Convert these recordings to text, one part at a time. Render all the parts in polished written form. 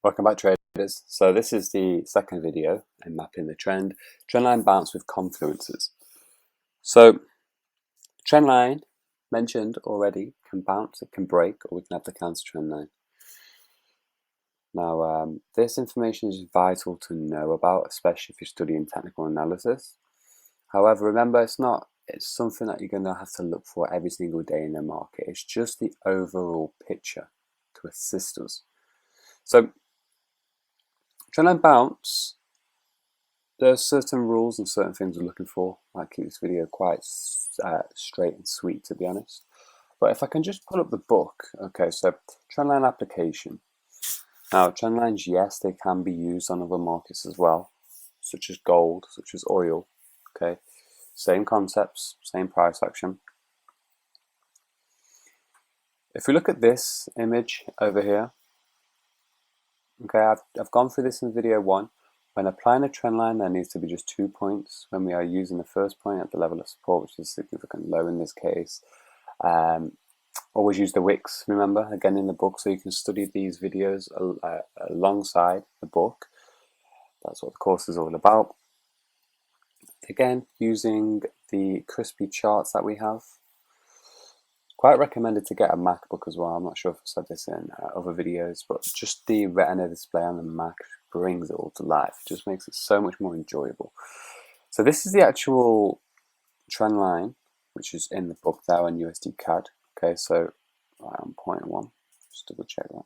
Welcome back, traders. So this is the second video in mapping the trendline bounce with confluences. So trendline mentioned already can bounce, it can break, or we can have the counter trendline. Now this information is vital to know about, especially if you're studying technical analysis. However, remember it's something that you're going to have to look for every single day in the market. It's just the overall picture to assist us. So trendline bounce, there are certain rules and certain things we're looking for. I might keep this video quite straight and sweet, to be honest. But if I can just pull up the book, okay, so trendline application. Now, trendlines, yes, they can be used on other markets as well, such as gold, such as oil, okay? Same concepts, same price action. If we look at this image over here, okay, I've gone through this in video 1. When applying a trend line, there needs to be just 2 points. When we are using the first point at the level of support, which is significant low in this case, always use the wicks, remember, again in the book, so you can study these videos alongside the book. That's what the course is all about. Again, using the crispy charts that we have. Quite recommended to get a MacBook as well. I'm not sure if I said this in other videos, but just the Retina display on the Mac brings it all to life. It just makes it so much more enjoyable. So this is the actual trend line, which is in the book there on USD CAD. Okay, so on point 1, just double check that.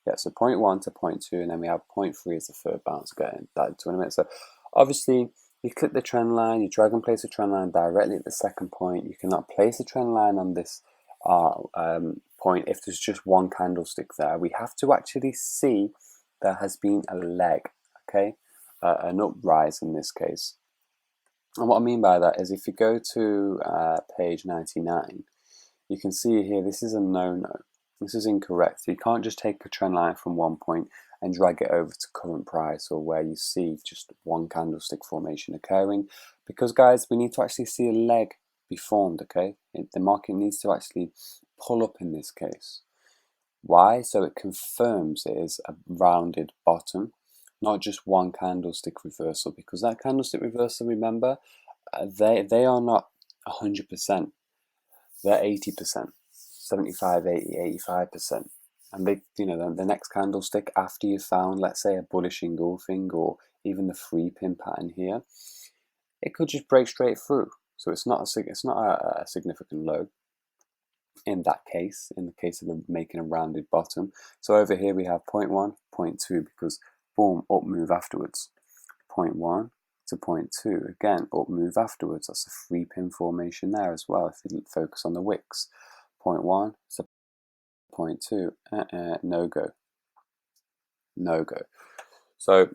Yeah, so point 1 to point 2, and then we have point 3 as the third bounce. Getting that into in a minute. So obviously, you click the trend line, you drag and place the trend line directly at the second point. You cannot place a trend line on this point if there's just one candlestick there. We have to actually see there has been a leg, okay, an uprise in this case. And what I mean by that is if you go to page 99, you can see here this is a no-no. This is incorrect. You can't just take a trend line from one point and drag it over to current price or where you see just one candlestick formation occurring, because guys, we need to actually see a leg be formed, okay? The market needs to actually pull up in this case. Why? So it confirms it is a rounded bottom, not just one candlestick reversal, because that candlestick reversal, remember, they are not 100%. They're 80%, 75, 80, 85%. And they, the next candlestick after you found, let's say, a bullish engulfing or even the 3-pin pattern here, it could just break straight through. So it's not a significant low in that case, in the case of making a rounded bottom. So over here we have point 1, point 2, because boom, up move afterwards. Point 1 to point 2, again, up move afterwards. That's a 3-pin formation there as well, if you focus on the wicks. Point 1 to point 2, no go. No go. So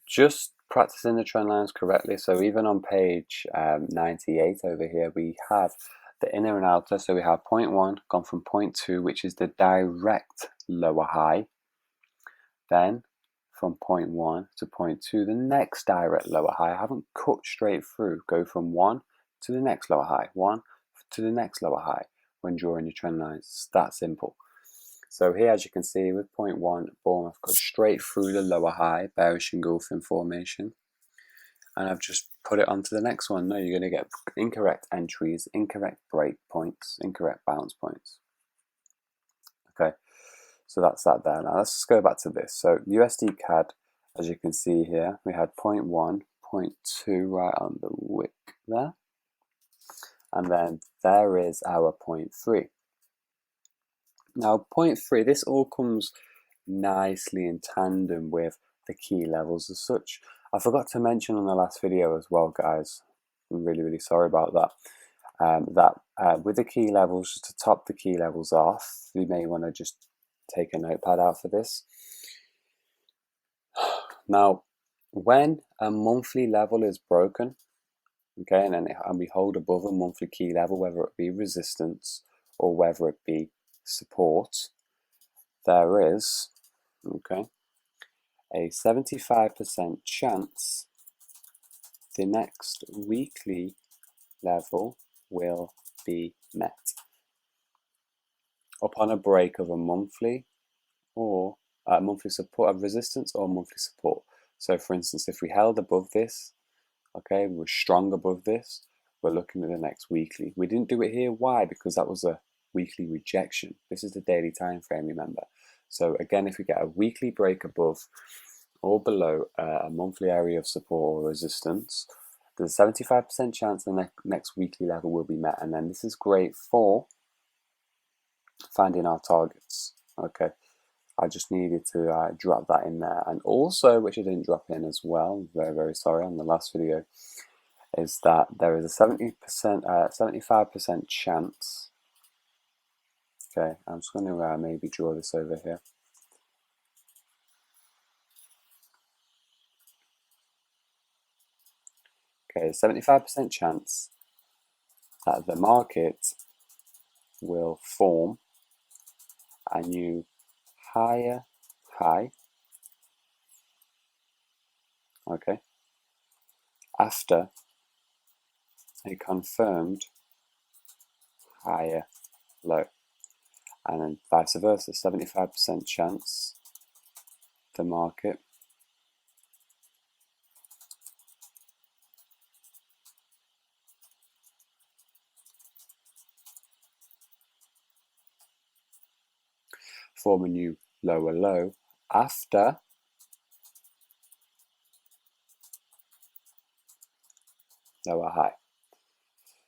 just practicing the trend lines correctly. So even on page 98 over here, we have the inner and outer. So we have point 1 gone from point 2, which is the direct lower high. Then from point 1 to point 2, the next direct lower high. I haven't cut straight through. Go from 1 to the next lower high, 1 to the next lower high when drawing your trend lines. It's that simple. So here, as you can see, with point 1, boom, I've got straight through the lower high, bearish engulfing formation. And I've just put it onto the next one. No, you're going to get incorrect entries, incorrect break points, incorrect bounce points. Okay, so that's that there. Now let's just go back to this. So USD CAD, as you can see here, we had point 1, point 2 right on the wick there. And then there is our point 3. Now, point 3, this all comes nicely in tandem with the key levels as such. I forgot to mention on the last video as well, guys. I'm really, really sorry about that. With the key levels, just to top the key levels off, you may want to just take a notepad out for this. Now, when a monthly level is broken, okay, and we hold above a monthly key level, whether it be resistance or whether it be support, there is, okay, a 75% chance the next weekly level will be met upon a break of a monthly or monthly support, resistance or monthly support. So for instance, if we held above this, okay, we were strong above this, we're looking at the next weekly. We didn't do it here. Why? Because that was a weekly rejection. This is the daily time frame, remember. So again, if we get a weekly break above or below a monthly area of support or resistance, there's a 75% chance the next weekly level will be met. And then this is great for finding our targets. Okay, I just needed to drop that in there. And also, which I didn't drop in as well, very, very sorry, on the last video, is that there is a 75% chance. Okay, I'm just going to maybe draw this over here. Okay, 75% chance that the market will form a new higher high, okay, after a confirmed higher low, and then vice versa, 75% chance the market form a new lower low after lower high.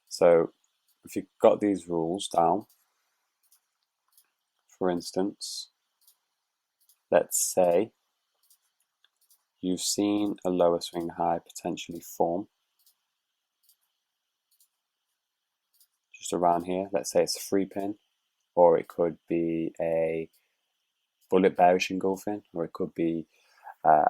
So if you've got these rules down, for instance, let's say you've seen a lower swing high potentially form just around here. Let's say it's a 3-pin, or it could be a bullet bearish engulfing, or it could be a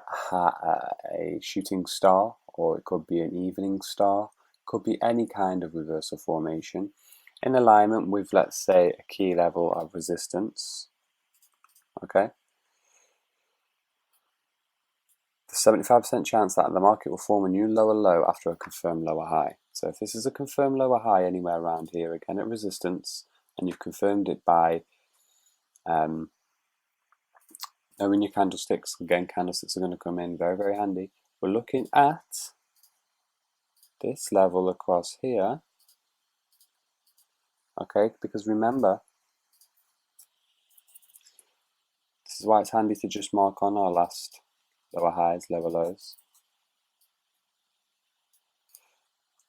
shooting star, or it could be an evening star. It could be any kind of reversal formation in alignment with, let's say, a key level of resistance. Okay, the 75% chance that the market will form a new lower low after a confirmed lower high. So if this is a confirmed lower high anywhere around here, again at resistance, and you've confirmed it by knowing your candlesticks, again candlesticks are going to come in very, very handy. We're looking at this level across here, okay, because remember, this is why it's handy to just mark on our last lower highs, lower lows.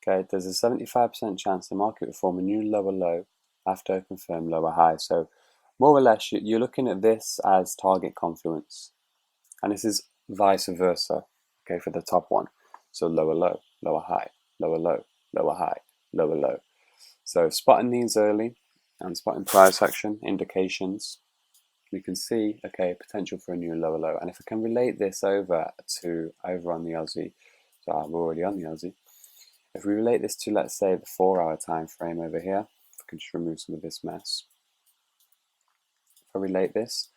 Okay, there's a 75% chance the market will form a new lower low after a confirmed lower high. So more or less, you're looking at this as target confluence, and this is vice versa, okay, for the top one. So lower low, lower high, lower low, lower high, lower low. So spotting these early and spotting price action indications, we can see, okay, potential for a new lower low. And if I can relate this over on the Aussie, so I'm already on the Aussie. If we relate this to, let's say, the 4-hour time frame over here, if I can just remove some of this mess. If I relate this,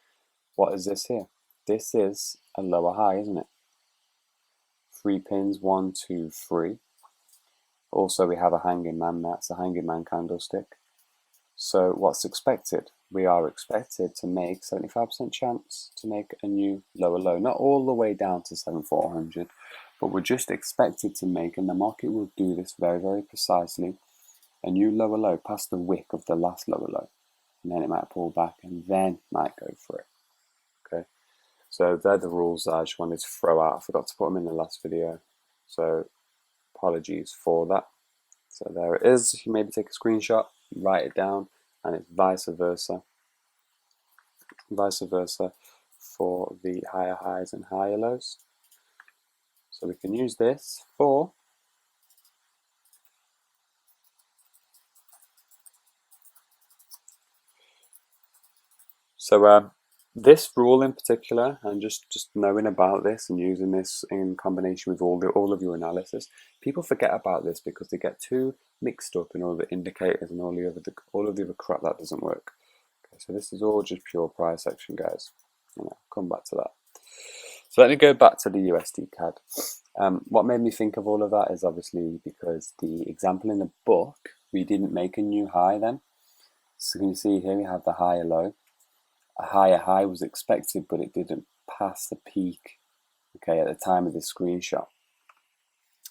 what is this here? This is a lower high, isn't it? 3 pins, 1, 2, 3. Also, we have a hanging man. That's a hanging man candlestick. So what's expected? We are expected to make 75% chance to make a new lower low. Not all the way down to 7,400, but we're just expected to make, and the market will do this very, very precisely, a new lower low past the wick of the last lower low. And then it might pull back and then might go for it. Okay, so they're the rules that I just wanted to throw out. I forgot to put them in the last video, so apologies for that. So there it is. You maybe take a screenshot, write it down, and it's vice versa for the higher highs and higher lows. So we can use this for this rule in particular, and just knowing about this and using this in combination with all of your analysis. People forget about this because they get too mixed up in all the indicators and all of the other crap that doesn't work. Okay, so this is all just pure price action, guys. I'll come back to that. So let me go back to the USD CAD. What made me think of all of that is obviously because the example in the book, we didn't make a new high then. So can you see here we have the higher low. A higher high was expected, but it didn't pass the peak, okay, at the time of this screenshot.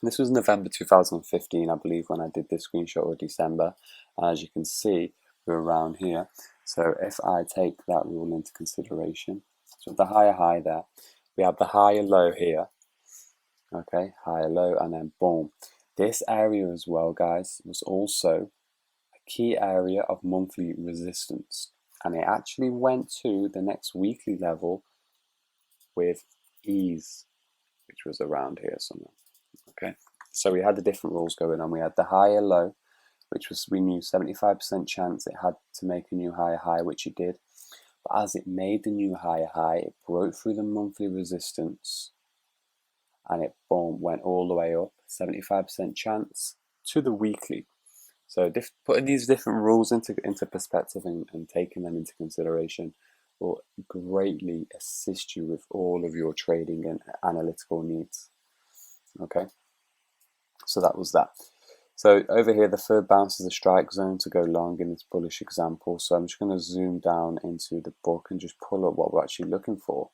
This was November 2015, I believe, when I did this screenshot, or December. And as you can see, we're around here. So if I take that rule into consideration, so the higher high there, we have the higher low here, okay, higher low, and then boom. This area as well, guys, was also a key area of monthly resistance. And it actually went to the next weekly level with ease, which was around here somewhere. Okay, so we had the different rules going on. We had the higher low, which was, we knew 75% chance it had to make a new higher high, which it did. But as it made the new higher high, it broke through the monthly resistance and it boom, went all the way up, 75% chance to the weekly. So putting these different rules into perspective and taking them into consideration will greatly assist you with all of your trading and analytical needs. Okay, so that was that. So over here, the third bounce is a strike zone to go long in this bullish example. So I'm just going to zoom down into the book and just pull up what we're actually looking for.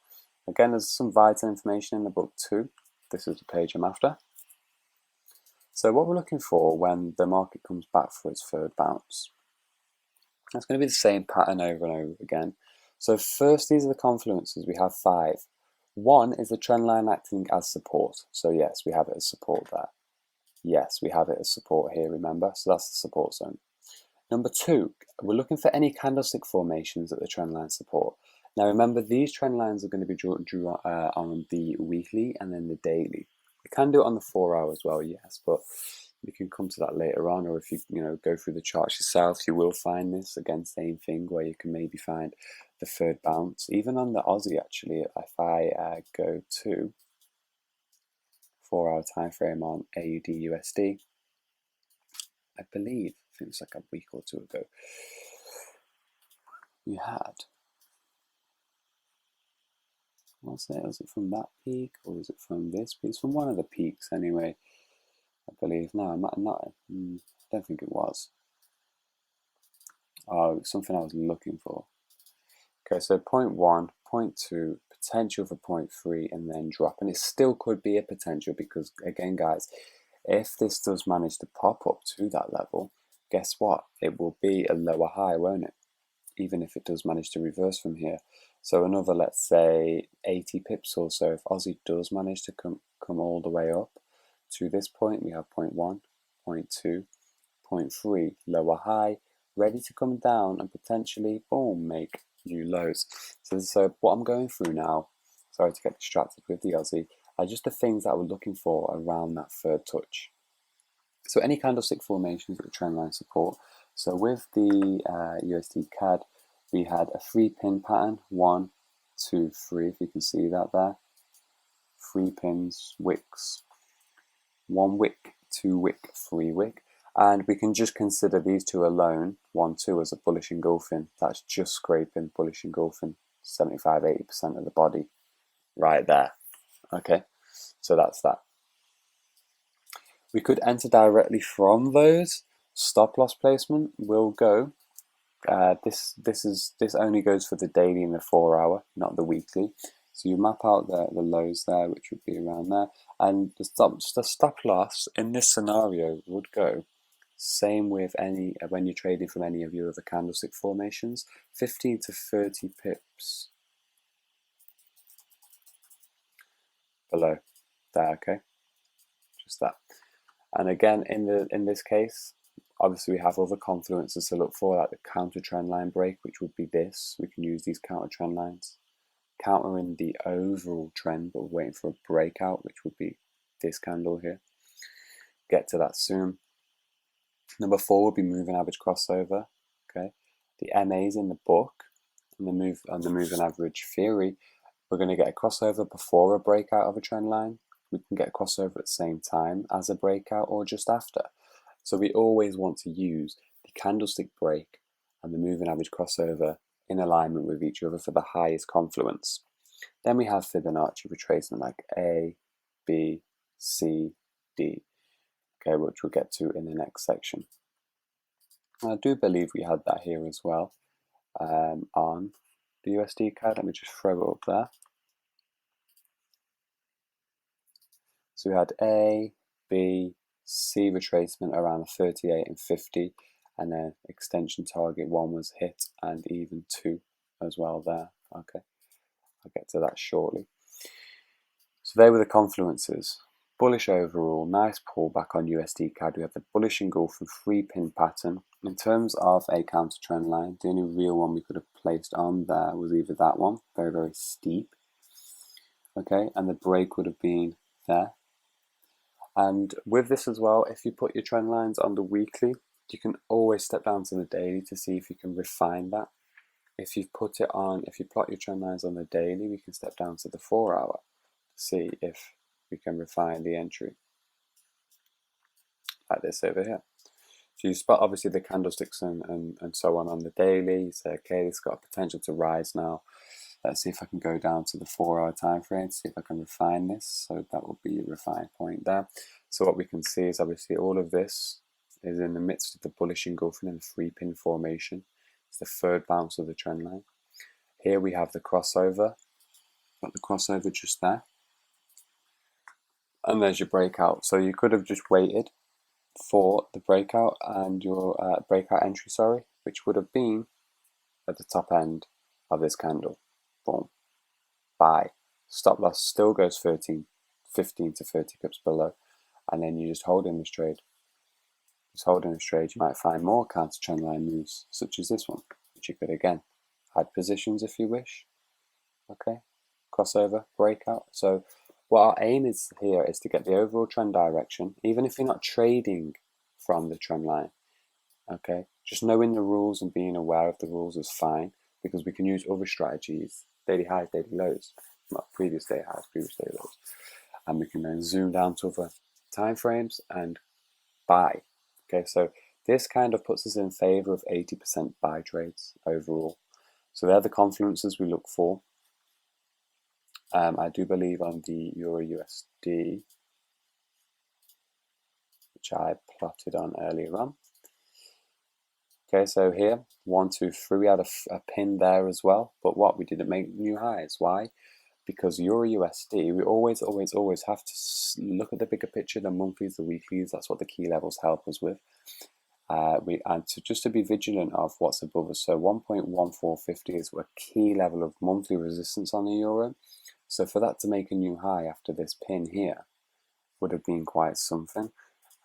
Again, there's some vital information in the book too. This is the page I'm after. So what we're looking for when the market comes back for its third bounce, it's going to be the same pattern over and over again. So first, these are the confluences. We have 5. 1 is the trend line acting as support. So yes, we have it as support there. Yes, we have it as support here, remember? So that's the support zone. Number 2, we're looking for any candlestick formations at the trend line support. Now remember, these trend lines are going to be drawn on the weekly and then the daily. We can do it on the 4-hour as well, yes, but we can come to that later on, or if you go through the charts yourself, you will find this. Again, same thing, where you can maybe find the third bounce. Even on the Aussie, actually, if I go to 4-hour time frame on AUD USD, I think it's like a week or two ago, we had, was it from that peak, or was it from this peak? It's from one of the peaks anyway, I believe. No, I don't think it was. Oh, something I was looking for. Okay, so 0.1, 0.2, potential for 0.3, and then drop. And it still could be a potential because, again, guys, if this does manage to pop up to that level, guess what? It will be a lower high, won't it? Even if it does manage to reverse from here. So another, let's say, 80 pips or so. If Aussie does manage to come all the way up to this point, we have 0.1, 0.2, 0.3, lower high, ready to come down and potentially, boom, make new lows. So what I'm going through now, sorry to get distracted with the Aussie, are just the things that we're looking for around that third touch. So any candlestick formations at the trendline support. So with the USD CAD, we had a 3-pin pattern, 1, 2, 3, if you can see that there. 3 pins, wicks, 1 wick, 2 wick, 3 wick. And we can just consider these two alone, 1, 2, as a bullish engulfing. That's just scraping, bullish engulfing, 75–80% of the body right there. Okay, so that's that. We could enter directly from those. Stop loss placement will go. This only goes for the daily and the 4-hour, not the weekly. So you map out the lows there, which would be around there, and the stop loss in this scenario would go. Same with any when you're trading from any of your other candlestick formations, 15 to 30 pips below there. Okay, just that. And again, in this case, obviously we have other confluences to look for, like the counter trend line break, which would be this. We can use these counter trend lines, countering the overall trend, but we're waiting for a breakout, which would be this candle here. Get to that soon. Number 4 would be moving average crossover. Okay, the MAs in the book and the moving average theory, we're going to get a crossover before a breakout of a trend line. We can get a crossover at the same time as a breakout or just after. So we always want to use the candlestick break and the moving average crossover in alignment with each other for the highest confluence. Then we have Fibonacci retracement like A, B, C, D, okay, which we'll get to in the next section. And I do believe we had that here as well on the USD CAD. Let me just throw it up there. So we had A, B, C retracement around the 38 and 50, and then extension target 1 was hit, and even 2 as well there. Okay, I'll get to that shortly. So they were the confluences. Bullish overall, nice pullback on USD CAD. We have the bullish engulfing 3-pin pattern. In terms of a counter trend line, the only real one we could have placed on there was either that one, very, very steep. Okay, and the break would have been there. And with this as well, if you put your trend lines on the weekly, you can always step down to the daily to see if you can refine that. If you plot your trend lines on the daily, we can step down to the 4-hour to see if we can refine the entry. Like this over here. So you spot obviously the candlesticks and so on the daily. You say, okay, it's got potential to rise now. Let's see if I can go down to the 4-hour time frame to see if I can refine this. So that will be a refined point there. So what we can see is obviously all of this is in the midst of the bullish engulfing and the 3-pin formation. It's the third bounce of the trend line. Here we have the crossover. Got the crossover just there. And there's your breakout. So you could have just waited for the breakout and your breakout entry, which would have been at the top end of this candle. Boom. Buy. Stop loss still goes 15 to 30 pips below, and then you just hold in this trade. Just hold in this trade. You might find more counter trend line moves, such as this one, which you could again add positions if you wish. Okay, crossover, breakout. So what our aim is here is to get the overall trend direction, even if you're not trading from the trend line. Okay, just knowing the rules and being aware of the rules is fine, because we can use other strategies, daily highs, daily lows, not previous day highs, previous day lows, and we can then zoom down to other time frames and buy. Okay, so this kind of puts us in favor of 80% buy trades overall. So they're the confluences we look for. I do believe on the Euro USD, which I plotted on earlier on. Okay, so here, 1, 2, 3, we had a pin there as well, but what, we didn't make new highs. Why? Because Euro USD, we always have to look at the bigger picture, the monthlies, the weeklies. That's what the key levels help us with. Just to be vigilant of what's above us. So 1.1450 is a key level of monthly resistance on the euro. So for that to make a new high after this pin here would have been quite something.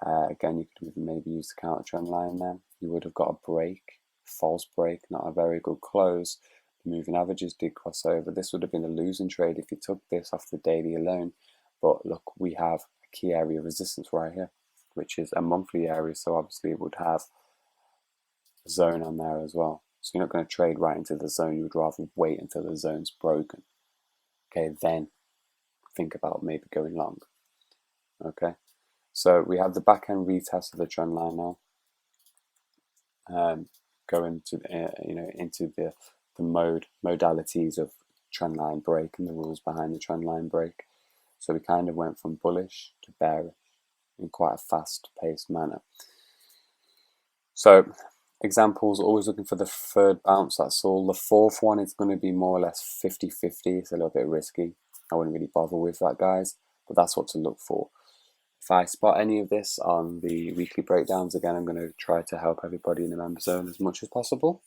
Again, you could maybe use the counter trend line there. You would have got a break, false break, not a very good close. The moving averages did cross over. This would have been a losing trade if you took this off the daily alone. But look, we have a key area of resistance right here, which is a monthly area. So obviously it would have a zone on there as well. So you're not going to trade right into the zone. You would rather wait until the zone's broken. Okay, then think about maybe going long. Okay. So we have the back end retest of the trend line now. Going to into the modalities of trend line break and the rules behind the trend line break. So we kind of went from bullish to bearish in quite a fast paced manner. So examples, always looking for the third bounce, that's all. The fourth one is going to be more or less 50-50. It's a little bit risky. I wouldn't really bother with that, guys, but that's what to look for. If I spot any of this on the weekly breakdowns, again, I'm going to try to help everybody in the member zone as much as possible.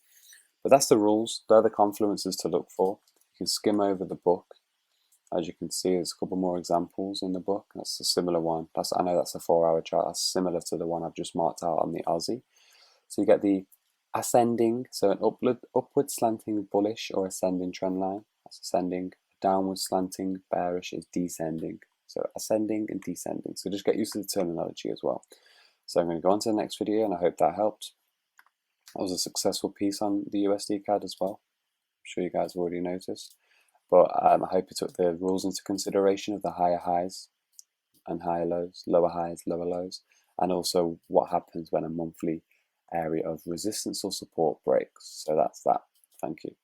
But that's the rules. They're the confluences to look for. You can skim over the book. As you can see, there's a couple more examples in the book. That's a similar one. I know that's a 4-hour chart. That's similar to the one I've just marked out on the Aussie. So you get the ascending, so an upward slanting bullish or ascending trend line. That's ascending. Downward slanting bearish is descending. So ascending and descending. So just get used to the terminology as well. So I'm going to go on to the next video, and I hope that helped. That was a successful piece on the USD CAD as well. I'm sure you guys have already noticed. But I hope you took the rules into consideration of the higher highs and higher lows, lower highs, lower lows, and also what happens when a monthly area of resistance or support breaks. So that's that. Thank you.